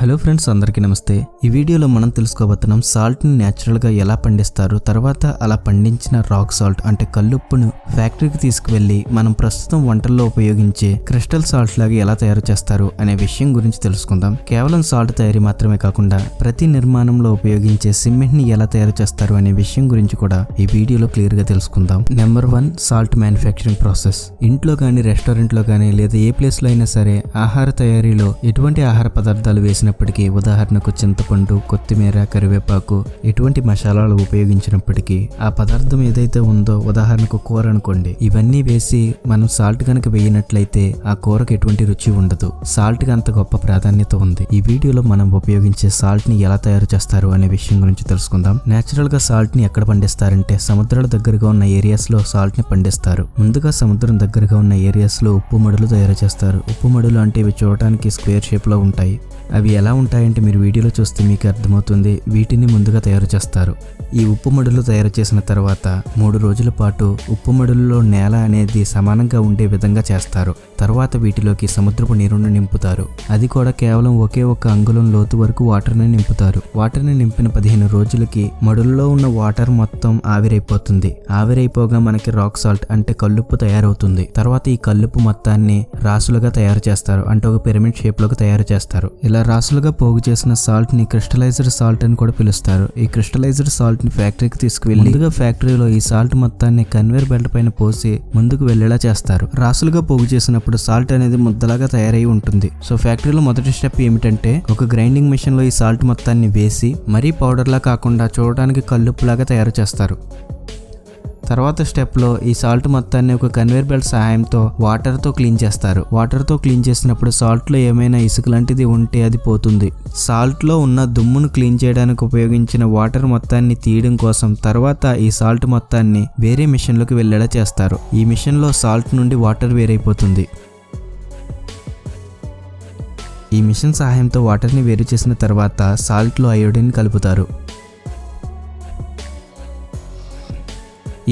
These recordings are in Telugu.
హలో ఫ్రెండ్స్, అందరికీ నమస్తే. ఈ వీడియోలో మనం తెలుసుకోబోతున్నాం సాల్ట్ని న్యాచురల్గా ఎలా పండిస్తారు, తర్వాత అలా పండించిన రాక్ సాల్ట్ అంటే కల్లుప్పును ఫ్యాక్టరీకి తీసుకువెళ్ళి మనం ప్రస్తుతం వంటల్లో ఉపయోగించే క్రిస్టల్ సాల్ట్ లాగా ఎలా తయారు చేస్తారు అనే విషయం గురించి తెలుసుకుందాం. కేవలం సాల్ట్ తయారీ మాత్రమే కాకుండా ప్రతి నిర్మాణంలో ఉపయోగించే సిమెంట్ ని ఎలా తయారు చేస్తారు అనే విషయం గురించి కూడా ఈ వీడియోలో క్లియర్ గా తెలుసుకుందాం. Number 1, salt manufacturing process. ఇంట్లో కానీ రెస్టారెంట్లో కానీ లేదా ఏ ప్లేస్ లో అయినా సరే ఆహార తయారీలో ఎటువంటి ఆహార పదార్థాలు వేసినప్పటికీ, ఉదాహరణకు చింతపండు, కొత్తిమీర, కరివేపాకు, ఎటువంటి మసాలాలు ఉపయోగించినప్పటికీ ఆ పదార్థం ఏదైతే ఉందో, ఉదాహరణకు కూర అనుకోండి, ఇవన్నీ వేసి మనం సాల్ట్ కనుక వేయినట్లయితే ఆ కూరకు ఎటువంటి రుచి ఉండదు. సాల్ట్ కి అంత గొప్ప ప్రాధాన్యత ఉంది. ఈ వీడియోలో మనం ఉపయోగించే సాల్ట్ ని ఎలా తయారు చేస్తారు అనే విషయం గురించి తెలుసుకుందాం. నేచురల్ గా సాల్ట్ ని ఎక్కడ పండిస్తారంటే సముద్రాల దగ్గరగా ఉన్న ఏరియాస్ లో సాల్ట్ ని పండిస్తారు. ముందుగా సముద్రం దగ్గరగా ఉన్న ఏరియాస్ లో ఉప్పు మడులు తయారు చేస్తారు. ఉప్పు మడులు అంటే ఇవి చూడటానికి స్క్వేర్ షేప్ లో ఉంటాయి. అవి ఎలా ఉంటాయంటే మీరు వీడియోలో చూస్తే మీకు అర్థమవుతుంది. వీటిని ముందుగా తయారు చేస్తారు. ఈ ఉప్పు మడులు తయారు చేసిన తర్వాత 3 రోజుల పాటు ఉప్పు మడులలో నేల అనేది సమానంగా ఉండే విధంగా చేస్తారు. తర్వాత వీటిలోకి సముద్రపు నీరును నింపుతారు. అది కూడా కేవలం ఒకే ఒక అంగుళం లోతు వరకు వాటర్ని నింపుతారు. వాటర్ని నింపిన 15 రోజులకి మడుల్లో ఉన్న వాటర్ మొత్తం ఆవిరైపోతుంది. ఆవిరైపోగా మనకి రాక్ సాల్ట్ అంటే కల్లుప్పు తయారవుతుంది. తర్వాత ఈ కల్లుప్పు మొత్తాన్ని రాసులుగా తయారు చేస్తారు. అంటే ఒక పిరమిడ్ షేప్ లోకి తయారు చేస్తారు. ఇలా రాసులుగా పోగు చేసిన సాల్ట్ ని క్రిస్టలైజ్డ్ సాల్ట్ అని కూడా పిలుస్తారు. ఈ క్రిస్టలైజ్డ్ సాల్ట్ ని ఫ్యాక్టరీకి తీసుకువెళ్ళి ముందుగా ఫ్యాక్టరీలో ఈ సాల్ట్ మొత్తాన్ని కన్వేర్ బెల్ట్ పైన పోసి ముందుకు వెళ్లేలా చేస్తారు. రాసులుగా పోగు చేసినప్పుడు సాల్ట్ అనేది ముద్దలాగా తయారై ఉంటుంది. సో ఫ్యాక్టరీలో మొదటి స్టెప్ ఏమిటంటే ఒక గ్రైండింగ్ మిషన్ లో ఈ సాల్ట్ మొత్తాన్ని వేసి మరీ పౌడర్ లా కాకుండా చూడడానికి కల్లుప్పులాగా తయారు చేస్తారు. తర్వాత స్టెప్ లో ఈ సాల్ట్ మొత్తాన్ని ఒక కన్వేర్ బెల్ట్ సహాయంతో వాటర్ తో క్లీన్ చేస్తారు. వాటర్ తో క్లీన్ చేసినప్పుడు సాల్ట్ లో ఏమైనా ఇసుక లాంటిది ఉంటే అది పోతుంది. సాల్ట్ లో ఉన్న దుమ్మును క్లీన్ చేయడానికి ఉపయోగించిన వాటర్ మొత్తాన్ని తీయడం కోసం తర్వాత ఈ సాల్ట్ మొత్తాన్ని వేరే మిషన్ లోకి వెళ్లేలా చేస్తారు. ఈ మిషన్ లో సాల్ట్ నుండి వాటర్ వేరైపోతుంది. ఈ మిషన్ సహాయంతో వాటర్ ని వేరు చేసిన తర్వాత సాల్ట్ లో అయోడిన్ కలుపుతారు.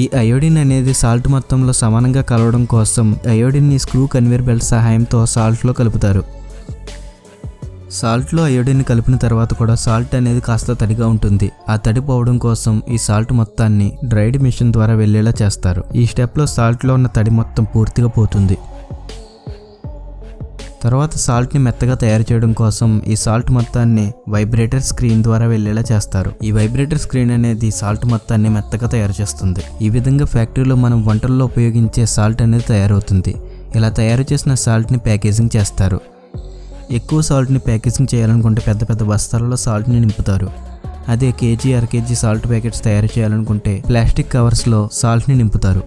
ఈ అయోడిన్ అనేది సాల్ట్ మొత్తంలో సమానంగా కలవడం కోసం అయోడిన్ ని స్క్రూ కన్వేర్ బెల్ట్ సహాయంతో సాల్ట్ లో కలుపుతారు. సాల్ట్ లో అయోడిన్ కలిపిన తర్వాత కూడా సాల్ట్ అనేది కాస్త తడిగా ఉంటుంది. ఆ తడి పోవడం కోసం ఈ సాల్ట్ మొత్తాన్ని డ్రైడ్ మిషన్ ద్వారా వెళ్లేలా చేస్తారు. ఈ స్టెప్ లో సాల్ట్ లో ఉన్న తడి మొత్తం పూర్తిగా పోతుంది. తర్వాత సాల్ట్ ని మెత్తగా తయారు చేయడం కోసం ఈ సాల్ట్ మొత్తాన్ని వైబ్రేటర్ స్క్రీన్ ద్వారా వెళ్లేలా చేస్తారు. ఈ వైబ్రేటర్ స్క్రీన్ అనేది సాల్ట్ మొత్తాన్ని మెత్తగా తయారు చేస్తుంది. ఈ విధంగా ఫ్యాక్టరీలో మనం వంటల్లో ఉపయోగించే సాల్ట్ అనేది తయారవుతుంది. ఇలా తయారు చేసిన సాల్ట్ ని ప్యాకేజింగ్ చేస్తారు. ఎక్కువ సాల్ట్ ని ప్యాకేజింగ్ చేయాలనుకుంటే పెద్ద పెద్ద బస్తాలలో సాల్ట్ ని నింపుతారు. అదే కేజీ, అరకేజీ సాల్ట్ ప్యాకెట్స్ తయారు చేయాలనుకుంటే ప్లాస్టిక్ కవర్స్ లో సాల్ట్ ని నింపుతారు.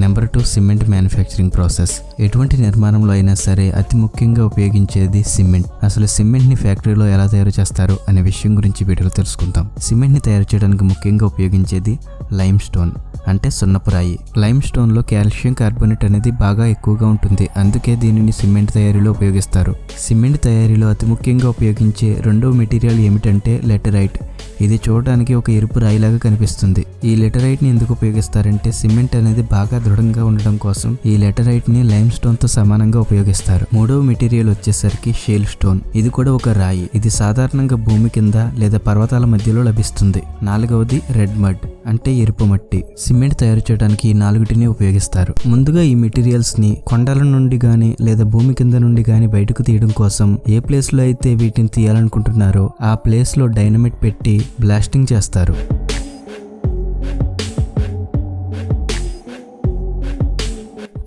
Number 2, cement manufacturing process. ఎటువంటి నిర్మాణంలో అయినా సరే అతి ముఖ్యంగా ఉపయోగించేది సిమెంట్. అసలు సిమెంట్ ని ఫ్యాక్టరీలో ఎలా తయారు చేస్తారు అనే విషయం గురించి వీడియోలో తెలుసుకుందాం. సిమెంట్ ని తయారు చేయడానికి ముఖ్యంగా ఉపయోగించేది లైమ్ స్టోన్ అంటే సున్నపు రాయి. లైమ్ స్టోన్ లో కాల్షియం కార్బోనేట్ అనేది బాగా ఎక్కువగా ఉంటుంది. అందుకే దీనిని సిమెంట్ తయారీలో ఉపయోగిస్తారు. సిమెంట్ తయారీలో అతి ముఖ్యంగా ఉపయోగించే రెండవ మెటీరియల్ ఏమిటంటే లెటరైట్. ఇది చూడడానికి ఒక ఎరుపు రాయిలాగా కనిపిస్తుంది. ఈ లెటరైట్ ని ఎందుకు ఉపయోగిస్తారంటే సిమెంట్ అనేది బాగా దృఢంగా ఉండడం కోసం ఈ లెటరైట్ ని లైమ్ స్టోన్ తో సమానంగా ఉపయోగిస్తారు. మూడవ మెటీరియల్ వచ్చేసరికి షేల్ స్టోన్. ఇది కూడా ఒక రాయి. ఇది సాధారణంగా భూమి కింద లేదా పర్వతాల మధ్యలో లభిస్తుంది. నాలుగవది రెడ్ మడ్ అంటే ఎరుపు మట్టి. సిమెంట్ తయారు చేయడానికి ఈ 4టిని ఉపయోగిస్తారు. ముందుగా ఈ మెటీరియల్స్ ని కొండల నుండి గాని లేదా భూమి కింద నుండి గాని బయటకు తీయడం కోసం ఏ ప్లేస్ లో అయితే వీటిని తీయాలనుకుంటున్నారో ఆ ప్లేస్ లో డైనమైట్ పెట్టి బ్లాస్టింగ్ చేస్తారు.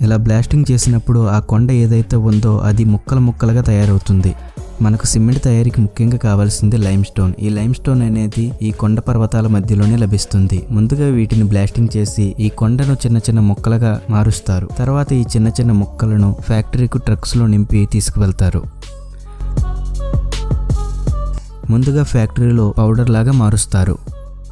ఇలా బ్లాస్టింగ్ చేసినప్పుడు ఆ కొండ ఏదైతే ఉందో అది ముక్కలు ముక్కలుగా తయారవుతుంది. మనకు సిమెంట్ తయారీకి ముఖ్యంగా కావాల్సింది లైమ్ స్టోన్. ఈ లైమ్ స్టోన్ అనేది ఈ కొండ పర్వతాల మధ్యలోనే లభిస్తుంది. ముందుగా వీటిని బ్లాస్టింగ్ చేసి ఈ కొండను చిన్న చిన్న ముక్కలుగా మారుస్తారు. తర్వాత ఈ చిన్న చిన్న ముక్కలను ఫ్యాక్టరీకు ట్రక్స్ లో నింపి తీసుకువెళ్తారు. ముందుగా ఫ్యాక్టరీలో పౌడర్ లాగా మారుస్తారు.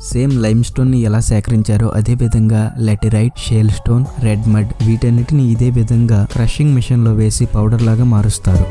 సేమ్ లైమ్ స్టోన్ ని ఎలా సేకరించారో అదే విధంగా లెటరైట్, షేల్ స్టోన్, రెడ్ మడ్ వీటన్నిటిని ఇదే విధంగా క్రషింగ్ మిషన్ లో వేసి పౌడర్ లాగా మారుస్తారు.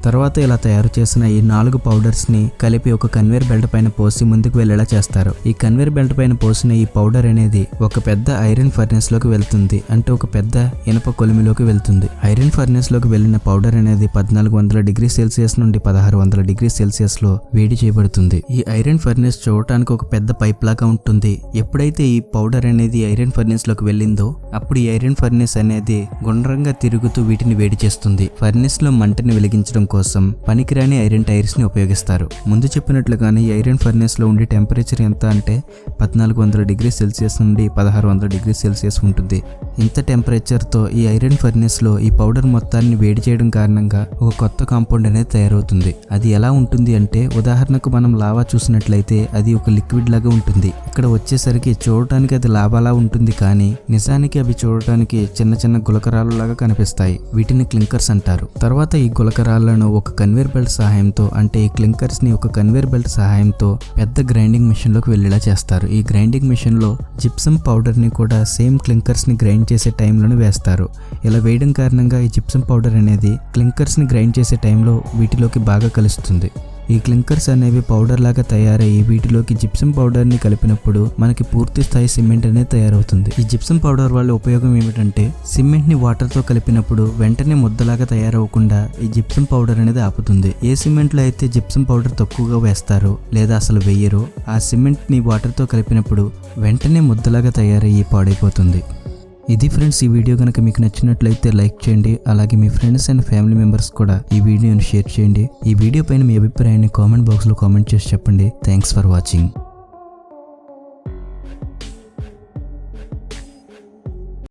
తర్వాత ఇలా తయారు చేసిన ఈ 4 పౌడర్స్ ని కలిపి ఒక కన్వేర్ బెల్ట్ పైన పోసి ముందుకు వెళ్లేలా చేస్తారు. ఈ కన్వేర్ బెల్ట్ పైన పోసిన ఈ పౌడర్ అనేది ఒక పెద్ద ఐరన్ ఫర్నెస్ లోకి వెళ్తుంది, అంటే ఒక పెద్ద ఇనప కొలిమిలోకి వెళ్తుంది. ఐరన్ ఫర్నెస్ లోకి వెళ్లిన పౌడర్ అనేది 1400 డిగ్రీ సెల్సియస్ నుండి 1600 డిగ్రీ సెల్సియస్ లో వేడి చేయబడుతుంది. ఈ ఐరన్ ఫర్నెస్ చూడటానికి ఒక పెద్ద పైప్ లాగా ఉంటుంది. ఎప్పుడైతే ఈ పౌడర్ అనేది ఐరన్ ఫర్నెస్ లోకి వెళ్ళిందో అప్పుడు ఈ ఐరన్ ఫర్నెస్ అనేది గుండ్రంగా తిరుగుతూ వీటిని వేడి చేస్తుంది. ఫర్నెస్ లో మంటని వెలిగించడం కోసం పనికిరాని ఐరన్ టైర్స్ ని ఉపయోగిస్తారు. ముందు చెప్పినట్లుగానే ఈ ఐరన్ ఫర్నెస్ లో ఉండే టెంపరేచర్ ఎంత అంటే 1400 డిగ్రీ సెల్సియస్ నుండి 1600 డిగ్రీ సెల్సియస్ ఉంటుంది. ఇంత టెంపరేచర్ తో ఈ ఐరన్ ఫర్నెస్ లో ఈ పౌడర్ మొత్తాన్ని వేడి చేయడం కారణంగా ఒక కొత్త కాంపౌండ్ అనేది తయారవుతుంది. అది ఎలా ఉంటుంది అంటే ఉదాహరణకు మనం లావా చూసినట్లయితే అది ఒక లిక్విడ్ లాగా ఉంటుంది. ఇక్కడ వచ్చేసరికి చూడటానికి అది లావాలా ఉంటుంది, కానీ నిజానికి అవి చూడటానికి చిన్న చిన్న గులకరాలు లాగా కనిపిస్తాయి. వీటిని క్లింకర్స్ అంటారు. తర్వాత ఈ గులకరాలను ఒక కన్వేర్ బెల్ట్ సహాయంతో, అంటే ఈ క్లింకర్స్ ని ఒక కన్వేర్ బెల్ట్ సహాయంతో పెద్ద గ్రైండింగ్ మిషన్ లోకి వెళ్లేలా చేస్తారు. ఈ గ్రైండింగ్ మిషన్ లో జిప్సమ్ పౌడర్ ని కూడా సేమ్ క్లింకర్స్ ని గ్రైండ్ చేసే టైంలోనే వేస్తారు. ఇలా వేయడం కారణంగా ఈ జిప్సమ్ పౌడర్ అనేది క్లింకర్స్ ని గ్రైండ్ చేసే టైంలో వీటిలోకి బాగా కలుస్తుంది. ఈ క్లింకర్స్ అనేవి పౌడర్ లాగా తయారయ్యి వీటిలోకి జిప్సమ్ పౌడర్ ని కలిపినప్పుడు మనకి పూర్తి స్థాయి సిమెంట్ అనేది తయారవుతుంది. ఈ జిప్సమ్ పౌడర్ వల్ల ఉపయోగం ఏమిటంటే సిమెంట్ ని వాటర్ తో కలిపినప్పుడు వెంటనే ముద్దలాగా తయారవకుండా ఈ జిప్సమ్ పౌడర్ అనేది ఆపుతుంది. ఏ సిమెంట్ లో అయితే జిప్సమ్ పౌడర్ తక్కువగా వేస్తారో లేదా అసలు వేయరో ఆ సిమెంట్ ని వాటర్ తో కలిపినప్పుడు వెంటనే ముద్దలాగా తయారయ్యి పాడైపోతుంది. ఇది ఫ్రెండ్స్, ఈ వీడియో కనుక మీకు నచ్చినట్లయితే లైక్ చేయండి. అలాగే మీ ఫ్రెండ్స్ అండ్ ఫ్యామిలీ మెంబర్స్ కూడా ఈ వీడియోని షేర్ చేయండి. ఈ వీడియో పైన మీ అభిప్రాయాన్ని కామెంట్ బాక్స్ లో కామెంట్ చేసి చెప్పండి. Thanks for watching.